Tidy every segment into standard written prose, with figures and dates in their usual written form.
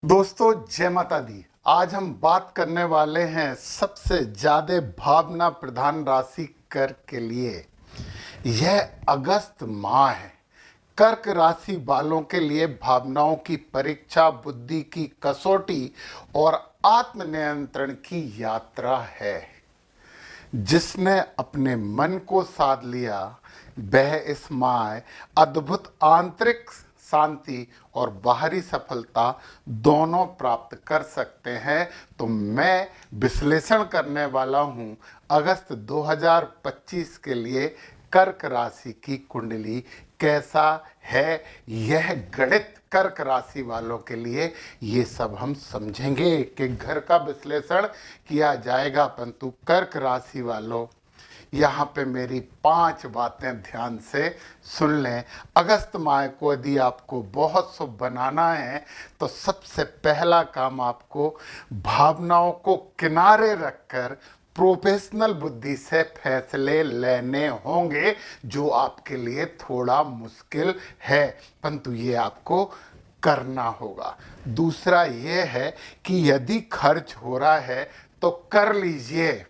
दोस्तों जय माता दी। आज हम बात करने वाले हैं सबसे ज्यादा भावना प्रधान राशि कर्क के लिए। यह अगस्त माह है। कर्क राशि वालों के लिए भावनाओं की परीक्षा, बुद्धि की कसौटी और आत्मनियंत्रण की यात्रा है। जिसने अपने मन को साध लिया वह इस माह अद्भुत आंतरिक शांति और बाहरी सफलता दोनों प्राप्त कर सकते हैं। तो मैं विश्लेषण करने वाला हूं अगस्त 2025 के लिए कर्क राशि की कुंडली कैसा है। यह गणित कर्क राशि वालों के लिए ये सब हम समझेंगे कि घर का विश्लेषण किया जाएगा। परंतु कर्क राशि वालों, यहाँ पे मेरी 5 बातें ध्यान से सुन लें। अगस्त माह को यदि आपको बहुत शुभ बनाना है तो सबसे पहला काम आपको भावनाओं को किनारे रखकर प्रोफेशनल बुद्धि से फैसले लेने होंगे, जो आपके लिए थोड़ा मुश्किल है, परंतु ये आपको करना होगा। दूसरा ये है कि यदि खर्च हो रहा है तो कर लीजिए।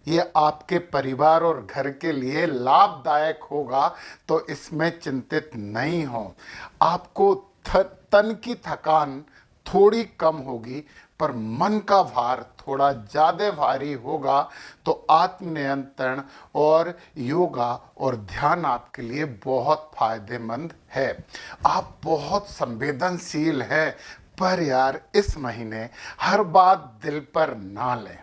ये आपके परिवार और घर के लिए लाभदायक होगा, तो इसमें चिंतित नहीं हो। आपको तन की थकान थोड़ी कम होगी, पर मन का भार थोड़ा ज़्यादा भारी होगा। तो आत्मनियंत्रण और योगा और ध्यान आपके लिए बहुत फायदेमंद है। आप बहुत संवेदनशील हैं, पर यार इस महीने हर बात दिल पर ना लें,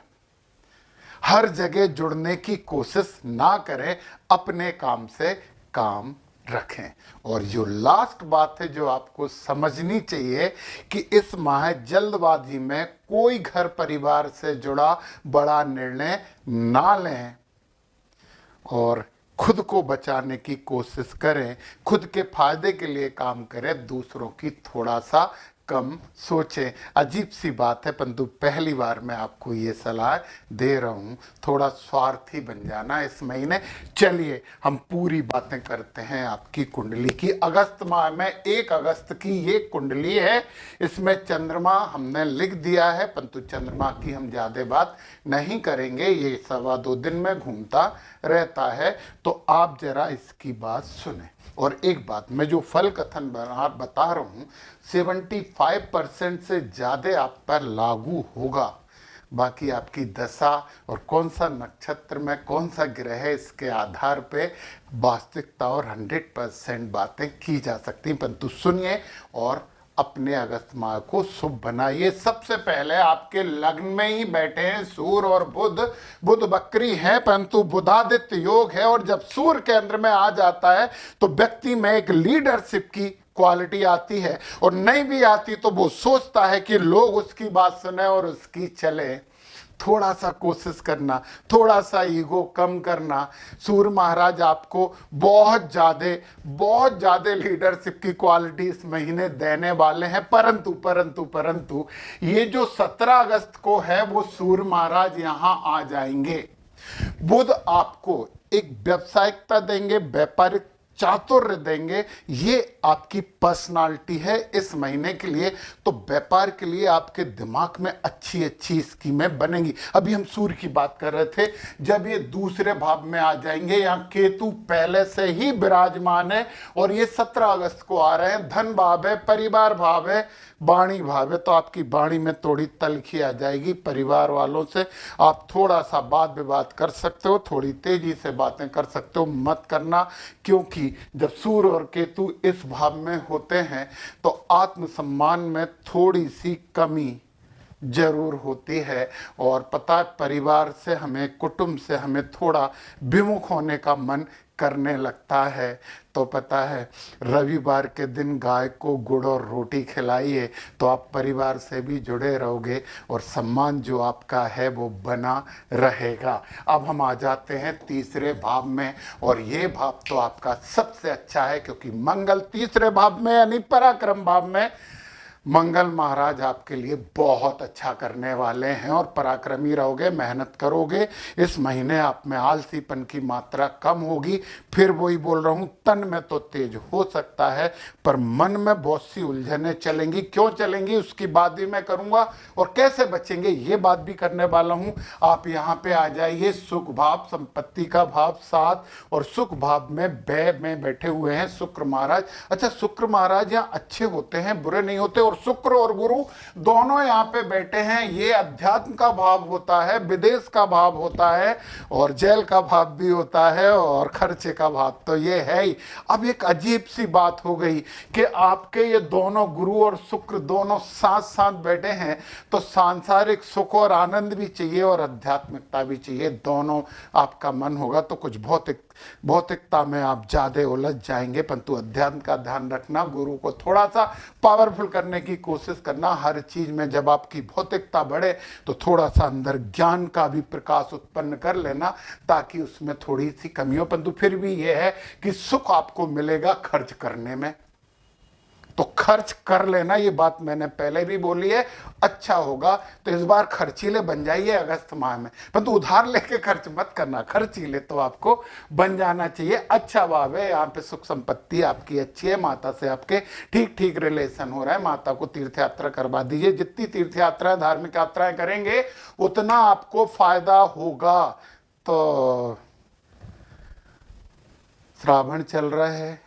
हर जगह जुड़ने की कोशिश ना करें, अपने काम से काम रखें। और जो लास्ट बात है जो आपको समझनी चाहिए कि इस माह जल्दबाजी में कोई घर परिवार से जुड़ा बड़ा निर्णय ना लें और खुद को बचाने की कोशिश करें। खुद के फायदे के लिए काम करें, दूसरों की थोड़ा सा कम सोचें। अजीब सी बात है, परंतु पहली बार मैं आपको ये सलाह दे रहा हूँ, थोड़ा स्वार्थी बन जाना इस महीने। चलिए हम पूरी बातें करते हैं आपकी कुंडली की। अगस्त माह में 1 अगस्त की ये कुंडली है। इसमें चंद्रमा हमने लिख दिया है, परंतु चंद्रमा की हम ज़्यादा बात नहीं करेंगे, ये 2.25 दिन में घूमता रहता है। तो आप जरा इसकी बात सुने। और एक बात, मैं जो फल कथन बता रहा हूँ 75% से ज़्यादा आप पर लागू होगा। बाकी आपकी दशा और कौन सा नक्षत्र में कौन सा ग्रह है, इसके आधार पे वास्तविकता और 100% बातें की जा सकती। परंतु सुनिए और अपने अगस्त माह को शुभ बनाइए। सबसे पहले आपके लग्न में ही बैठे हैं सूर्य और बुध। बुध बकरी है, परंतु बुधादित्य योग है, और जब सूर्य केंद्र में आ जाता है तो व्यक्ति में एक लीडरशिप की क्वालिटी आती है, और नहीं भी आती तो वो सोचता है कि लोग उसकी बात सुने और उसकी चले। थोड़ा सा कोशिश करना, थोड़ा सा ईगो कम करना। सूर्य महाराज आपको बहुत ज़्यादा लीडरशिप की क्वालिटी इस महीने देने वाले हैं। परंतु ये जो 17 अगस्त को है वो सूर्य महाराज यहाँ आ जाएंगे। बुध आपको एक व्यावसायिकता देंगे, व्यापारिक चातुर्य देंगे। ये आपकी पर्सनालिटी है इस महीने के लिए। तो व्यापार के लिए आपके दिमाग में अच्छी अच्छी स्कीमें बनेंगी। अभी हम सूर्य की बात कर रहे थे, जब ये दूसरे भाव में आ जाएंगे, यहाँ केतु पहले से ही विराजमान है और ये 17 अगस्त को आ रहे हैं। धन भाव है, परिवार भाव है, वाणी भाव है, तो आपकी वाणी में थोड़ी तलखी आ जाएगी। परिवार वालों से आप थोड़ा सा वाद विवाद कर सकते हो, थोड़ी तेजी से बातें कर सकते हो, मत करना। क्योंकि जब सूर्य और केतु इस भाव में होते हैं तो आत्मसम्मान में थोड़ी सी कमी जरूर होती है। और पता है, परिवार से हमें, कुटुंब से हमें थोड़ा विमुख होने का मन करने लगता है। तो पता है, रविवार के दिन गाय को गुड़ और रोटी खिलाइए तो आप परिवार से भी जुड़े रहोगे और सम्मान जो आपका है वो बना रहेगा। अब हम आ जाते हैं तीसरे भाव में, और ये भाव तो आपका सबसे अच्छा है क्योंकि मंगल तीसरे भाव में यानी पराक्रम भाव में मंगल महाराज आपके लिए बहुत अच्छा करने वाले हैं और पराक्रमी रहोगे, मेहनत करोगे। इस महीने आप में आलसीपन की मात्रा कम होगी। फिर वही बोल रहा हूं, तन में तो तेज हो सकता है पर मन में बहुत सी उलझने चलेंगी। क्यों चलेंगी उसकी बात भी मैं करूंगा, और कैसे बचेंगे ये बात भी करने वाला हूं। आप यहाँ पे आ जाइए। सुख भाव, संपत्ति का भाव 7 और सुख भाव में व्यय में बैठे हुए हैं शुक्र महाराज। अच्छा, शुक्र महाराज यहाँ अच्छे होते हैं, बुरे नहीं होते। और शुक्र और गुरु दोनों यहाँ पे बैठे हैं। ये अध्यात्म का भाव होता है, विदेश का भाव होता है, और जेल का भाव भी होता है, और खर्चे का भाव तो ये है ही। अब एक अजीब सी बात हो गई कि आपके ये दोनों गुरु और शुक्र दोनों साथ साथ बैठे हैं, तो सांसारिक सुख और आनंद भी चाहिए और आध्यात्मिकता भी चाहिए। दोनों आपका मन होगा तो कुछ भौतिकता में आप ज्यादा उलझ जाएंगे, परंतु अध्यात्म का ध्यान रखना। गुरु को थोड़ा सा पावरफुल करने की कोशिश करना। हर चीज में जब आपकी भौतिकता बढ़े तो थोड़ा सा अंदर ज्ञान का भी प्रकाश उत्पन्न कर लेना, ताकि उसमें थोड़ी सी कमी हो। परंतु फिर भी यह है कि सुख आपको मिलेगा खर्च करने में, तो खर्च कर लेना। ये बात मैंने पहले भी बोली है। अच्छा होगा तो इस बार खर्चीले बन जाइए अगस्त माह में, परंतु उधार लेके खर्च मत करना। खर्चीले तो आपको बन जाना चाहिए। अच्छा भाव है, यहाँ पे सुख संपत्ति आपकी अच्छी है। माता से आपके ठीक ठीक रिलेशन हो रहा है। माता को तीर्थ यात्रा करवा दीजिए। जितनी तीर्थ यात्राएं, धार्मिक यात्राएं करेंगे उतना आपको फायदा होगा। तो श्रावण चल रहा है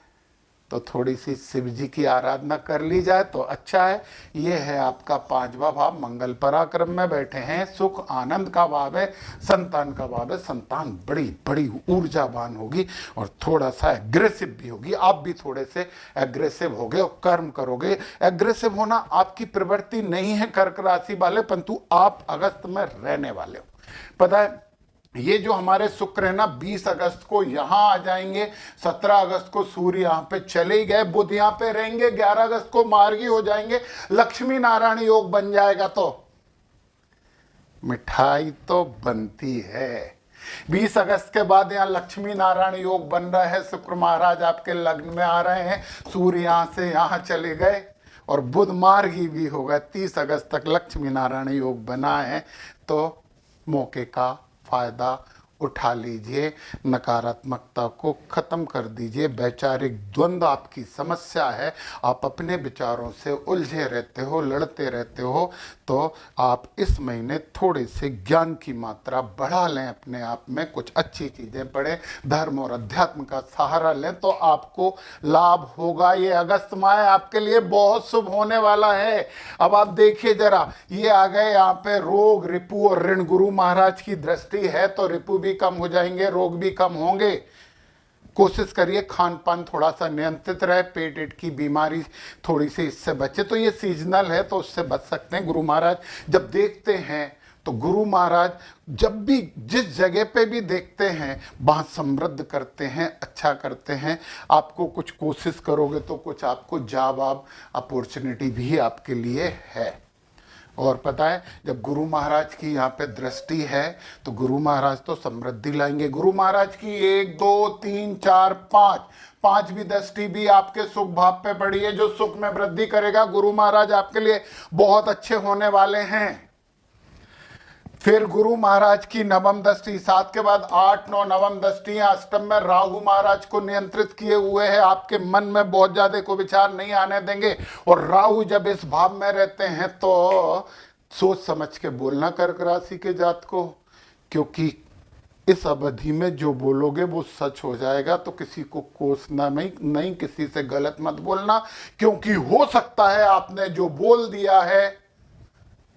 तो थोड़ी सी शिव जी की आराधना कर ली जाए तो अच्छा है। ये है आपका 5वां भाव, मंगल पराक्रम में बैठे हैं। सुख आनंद का भाव है, संतान का भाव है। संतान बड़ी बड़ी ऊर्जावान होगी और थोड़ा सा एग्रेसिव भी होगी। आप भी थोड़े से एग्रेसिव होगे और कर्म करोगे। एग्रेसिव होना आपकी प्रवृत्ति नहीं है कर्क राशि वाले, परंतु आप अगस्त में रहने वाले हो। पता है, ये जो हमारे शुक्र है ना, 20 अगस्त को यहां आ जाएंगे। 17 अगस्त को सूर्य यहां पे चले गए, बुध यहां पे रहेंगे। 11 अगस्त को मार्गी हो जाएंगे, लक्ष्मी नारायण योग बन जाएगा। तो मिठाई तो बनती है। 20 अगस्त के बाद यहाँ लक्ष्मी नारायण योग बन रहा है। शुक्र महाराज आपके लग्न में आ रहे हैं। सूर्य यहां से यहां चले गए और बुध मार्गी भी होगा। 30 अगस्त तक लक्ष्मी नारायण योग बना है। तो मौके का फायदा उठा लीजिए, नकारात्मकता को खत्म कर दीजिए। वैचारिक द्वंद्व आपकी समस्या है, आप अपने विचारों से उलझे रहते हो, लड़ते रहते हो, तो आप इस महीने थोड़े से ज्ञान की मात्रा बढ़ा लें अपने आप में। कुछ अच्छी चीजें पढ़ें, धर्म और अध्यात्म का सहारा लें तो आपको लाभ होगा। ये अगस्त माह आपके लिए बहुत शुभ होने वाला है। अब आप देखिए जरा, ये आ गए यहाँ पे रोग, रिपु और ऋण। गुरु महाराज की दृष्टि है तो रिपु भी कम हो जाएंगे, रोग भी कम होंगे। कोशिश करिए खान पान थोड़ा सा नियंत्रित रहे, पेट की बीमारी थोड़ी सी इससे बचे। तो ये सीजनल है तो उससे बच सकते हैं। गुरु महाराज जब देखते हैं तो गुरु महाराज जब भी जिस जगह पे भी देखते हैं वहाँ समृद्ध करते हैं, अच्छा करते हैं। आपको कुछ कोशिश करोगे तो कुछ आपको जॉब अपॉर्चुनिटी भी आपके लिए है। और पता है, जब गुरु महाराज की यहाँ पे दृष्टि है तो गुरु महाराज तो समृद्धि लाएंगे। गुरु महाराज की 1 2 3 4 5 पांचवी दृष्टि भी आपके सुख भाव पे पड़ी है, जो सुख में वृद्धि करेगा। गुरु महाराज आपके लिए बहुत अच्छे होने वाले हैं। फिर गुरु महाराज की नवम दृष्टि, 7 के बाद 8 9 नवम दृष्टि। अष्टम में राहु महाराज को नियंत्रित किए हुए है। आपके मन में बहुत ज्यादा को विचार नहीं आने देंगे। और राहु जब इस भाव में रहते हैं तो सोच समझ के बोलना कर्क राशि के जात को, क्योंकि इस अवधि में जो बोलोगे वो सच हो जाएगा। तो किसी को कोसना नहीं, किसी से गलत मत बोलना, क्योंकि हो सकता है आपने जो बोल दिया है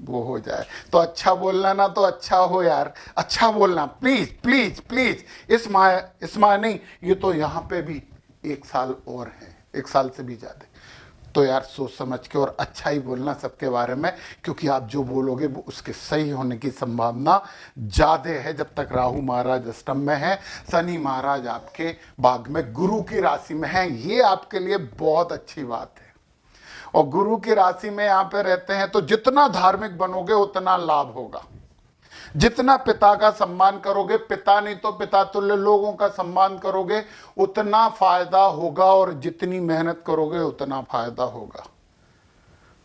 वो हो जाए। तो अच्छा बोलना ना, तो अच्छा हो यार, अच्छा बोलना प्लीज प्लीज प्लीज। इस माह नहीं, ये तो यहाँ पे भी 1 साल और है, 1 साल से भी ज्यादा। तो यार सोच समझ के और अच्छा ही बोलना सबके बारे में, क्योंकि आप जो बोलोगे वो उसके सही होने की संभावना ज्यादा है। जब तक राहु महाराज अष्टम में है, शनि महाराज आपके भाग में गुरु की राशि में है, ये आपके लिए बहुत अच्छी बात है। और गुरु की राशि में यहाँ पे रहते हैं तो जितना धार्मिक बनोगे उतना लाभ होगा। जितना पिता का सम्मान करोगे, पिता नहीं तो पिता तुल्य लोगों का सम्मान करोगे, उतना फायदा होगा। और जितनी मेहनत करोगे उतना फायदा होगा।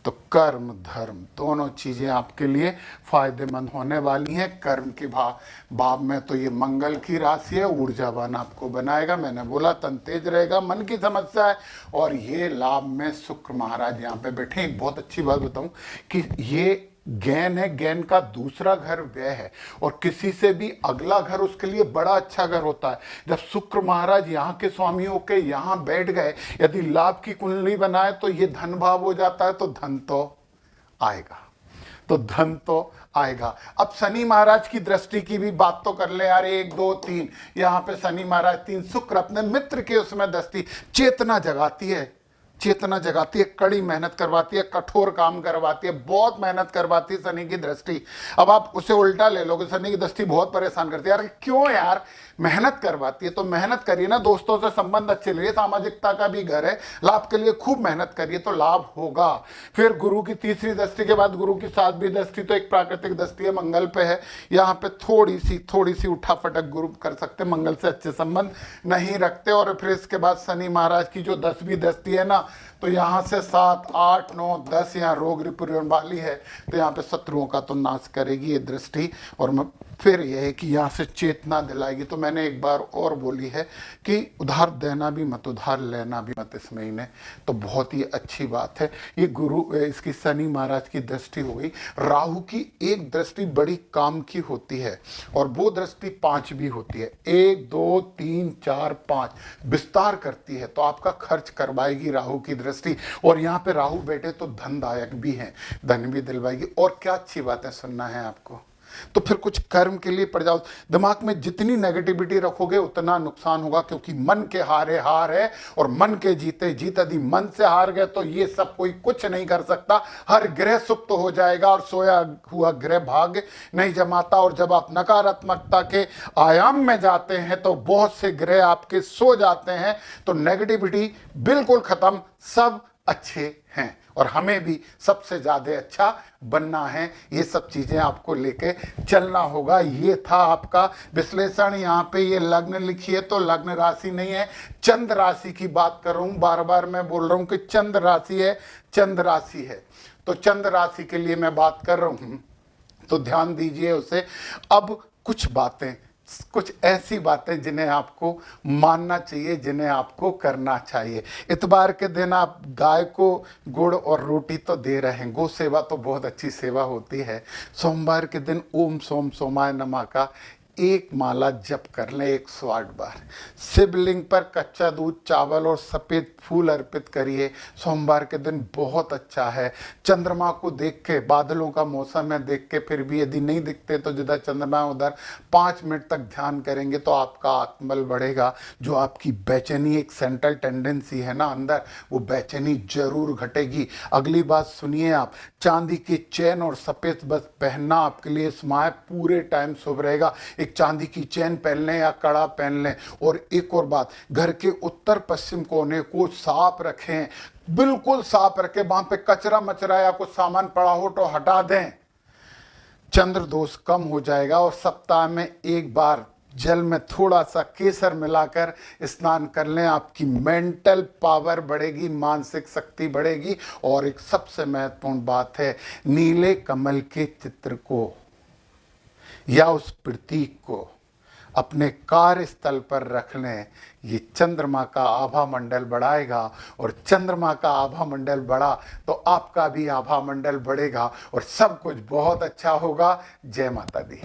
तो कर्म धर्म दोनों चीजें आपके लिए फायदेमंद होने वाली हैं। कर्म के भाव में तो ये मंगल की राशि है, ऊर्जावान आपको बनाएगा। मैंने बोला तन तेज रहेगा, मन की समस्या है। और ये लाभ में शुक्र महाराज यहाँ पे बैठे। एक बहुत अच्छी बात बताऊं कि ये ज्ञान है, ज्ञान का दूसरा घर व्यय है, और किसी से भी अगला घर उसके लिए बड़ा अच्छा घर होता है। जब शुक्र महाराज यहाँ के स्वामी होके यहाँ बैठ गए, यदि लाभ की कुंडली बनाए तो ये धन भाव हो जाता है, तो धन तो आएगा, तो धन तो आएगा। अब शनि महाराज की दृष्टि की भी बात तो कर ले यार, 1 2 3, यहाँ पे शनि महाराज 3, शुक्र अपने मित्र के उसमें दृष्टि, चेतना जगाती है, चेतना जगाती है, कड़ी मेहनत करवाती है, कठोर काम करवाती है, बहुत मेहनत करवाती है शनि की दृष्टि। अब आप उसे उल्टा ले लोगे, शनि की दृष्टि बहुत परेशान करती है। यार क्यों यार, मेहनत करवाती है तो मेहनत करिए ना, दोस्तों से संबंध अच्छे लिए, सामाजिकता का भी घर है, लाभ के लिए खूब मेहनत करिए तो लाभ होगा। फिर गुरु की तीसरी दृष्टि के बाद गुरु की 7वीं दृष्टि तो एक प्राकृतिक दृष्टि है, मंगल पे है। यहाँ पे थोड़ी सी उठा फटक गुरु कर सकते, मंगल से अच्छे संबंध नहीं रखते। और फिर इसके बाद शनि महाराज की जो 10वीं दृष्टि है ना, तो यहाँ से 7 8 9 10 यहाँ रोग रिपुरण वाली है, तो यहाँ पे शत्रुओं का तो नाश करेगी ये दृष्टि। और फिर यह है कि यहाँ से चेतना दिलाएगी। तो मैंने एक बार और बोली है कि उधार देना भी मत, उधार लेना भी मत इस महीने, तो बहुत ही अच्छी बात है। ये गुरु इसकी शनि महाराज की दृष्टि हो गई। राहु की एक दृष्टि बड़ी काम की होती है, और वो दृष्टि 5 भी होती है, 1 2 3 4 5 विस्तार करती है, तो आपका खर्च करवाएगी राहु की दृष्टि। और यहाँ पे राहु बैठे तो धनदायक भी है, धन भी दिलवाएगी। और क्या अच्छी बातें सुनना है आपको, तो फिर कुछ कर्म के लिए पड़ जाओ। दिमाग में जितनी नेगेटिविटी रखोगे उतना नुकसान होगा, क्योंकि मन के हारे हार है, और मन के जीते जीत। यदि मन से हार गए तो ये सब कोई कुछ नहीं कर सकता। हर ग्रह सुप्त हो जाएगा, और सोया हुआ ग्रह भाग्य नहीं जमाता। और जब आप नकारात्मकता के आयाम में जाते हैं तो बहुत से ग्रह आपके सो जाते हैं, तो नेगेटिविटी बिल्कुल खत्म, सब अच्छे हैं। और हमें भी सबसे ज़्यादा अच्छा बनना है, ये सब चीज़ें आपको लेके चलना होगा। ये था आपका विश्लेषण। यहाँ पे ये लग्न लिखी है तो लग्न राशि नहीं है, चंद्र राशि की बात कर रहा हूँ। बार बार मैं बोल रहा हूँ कि चंद्र राशि है, चंद्र राशि है, तो चंद्र राशि के लिए मैं बात कर रहा हूँ, तो ध्यान दीजिए उसे। अब कुछ बातें, कुछ ऐसी बातें जिन्हें आपको मानना चाहिए, जिन्हें आपको करना चाहिए। इतवार के दिन आप गाय को गुड़ और रोटी तो दे रहे हैं, गौ सेवा तो बहुत अच्छी सेवा होती है। सोमवार के दिन ओम सोम सोमाय नमः का 1 माला जप कर लें 108 बार। शिवलिंग पर कच्चा दूध, चावल और सफ़ेद फूल अर्पित करिए। सोमवार के दिन बहुत अच्छा है। चंद्रमा को देख के, बादलों का मौसम है देख के, फिर भी यदि नहीं दिखते तो जिधर चंद्रमा उधर 5 मिनट तक ध्यान करेंगे तो आपका आत्मबल बढ़ेगा। जो आपकी बेचैनी, एक सेंट्रल टेंडेंसी है ना अंदर, वो बेचैनी जरूर घटेगी। अगली बात सुनिए आप, चांदी की चैन और सफ़ेद बस पहनना आपके लिए स्माय पूरे टाइम शुभ रहेगा। एक चांदी की चैन पहन लें या कड़ा पहन लें। और एक और बात, घर के उत्तर पश्चिम कोने को साफ रखें, बिल्कुल साफ रखें। वहां पे कचरा मचरा या कुछ सामान पड़ा हो तो हटा दें, चंद्र दोष कम हो जाएगा। और सप्ताह में 1 बार जल में थोड़ा सा केसर मिलाकर स्नान कर लें, आपकी मेंटल पावर बढ़ेगी, मानसिक शक्ति बढ़ेगी। और एक सबसे महत्वपूर्ण बात है, नीले कमल के चित्र को या उस प्रतीक को अपने कार्यस्थल पर रख लें। ये चंद्रमा का आभा मंडल बढ़ाएगा, और चंद्रमा का आभा मंडल बढ़ा तो आपका भी आभा मंडल बढ़ेगा, और सब कुछ बहुत अच्छा होगा। जय माता दी।